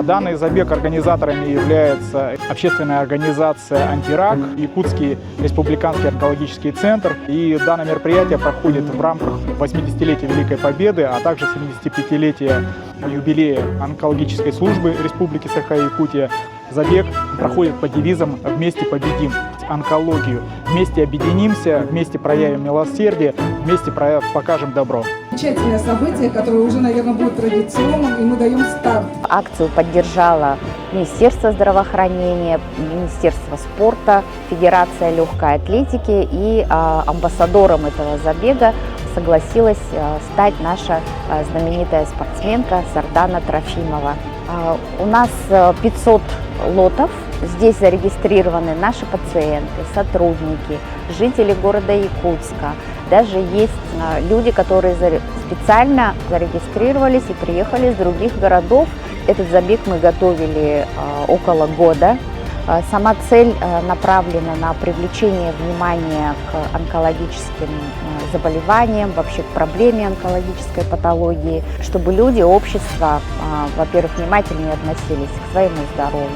Данный забег организаторами является общественная организация «Антирак», Якутский республиканский онкологический центр. И данное мероприятие проходит в рамках 80-летия Великой Победы, а также 75-летия юбилея онкологической службы Республики Саха-Якутия. Забег проходит под девизом «Вместе победим онкологию». Вместе объединимся, вместе проявим милосердие, вместе покажем добро. Замечательное событие, которое уже, наверное, будет традиционным, и мы даем старт. Акцию поддержала Министерство здравоохранения, Министерство спорта, Федерация легкой атлетики, и амбассадором этого забега согласилась стать наша знаменитая спортсменка Сардана Трофимова. У нас 500 лотов. Здесь зарегистрированы наши пациенты, сотрудники, жители города Якутска. Даже есть люди, которые специально зарегистрировались и приехали из других городов. Этот забег мы готовили около года. Сама цель направлена на привлечение внимания к онкологическим заболеваниям, вообще к проблеме онкологической патологии, чтобы люди, общество, во-первых, внимательнее относились к своему здоровью,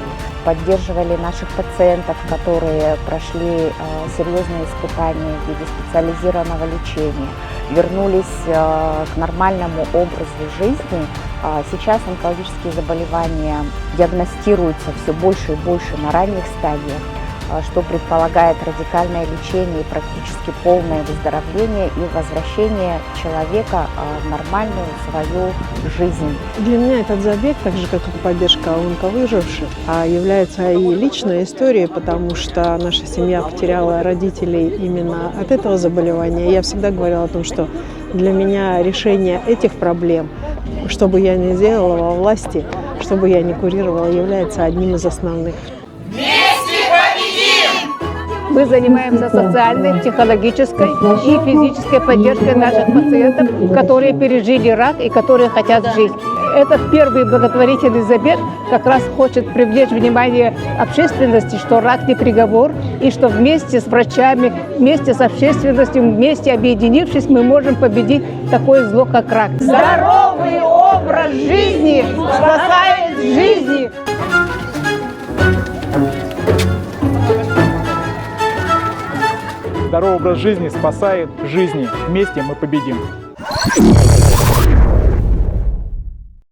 поддерживали наших пациентов, которые прошли серьезные испытания в виде специализированного лечения, вернулись к нормальному образу жизни. Сейчас онкологические заболевания диагностируются все больше и больше на ранних стадиях, что предполагает радикальное лечение и практически полное выздоровление и возвращение человека в нормальную свою жизнь. Для меня этот забег, так же как и поддержка онковыживших, является и личной историей, потому что наша семья потеряла родителей именно от этого заболевания. Я всегда говорила о том, что для меня решение этих проблем, что бы я ни делала во власти, что бы я ни курировала, является одним из основных. Мы занимаемся социальной, психологической и физической поддержкой наших пациентов, которые пережили рак и которые хотят жить. Этот первый благотворительный забег как раз хочет привлечь внимание общественности, что рак не приговор, и что вместе с врачами, вместе с общественностью, вместе объединившись, мы можем победить такое зло, как рак. Здоровый образ жизни спасает жизни! Здоровый образ жизни спасает жизни. Вместе мы победим.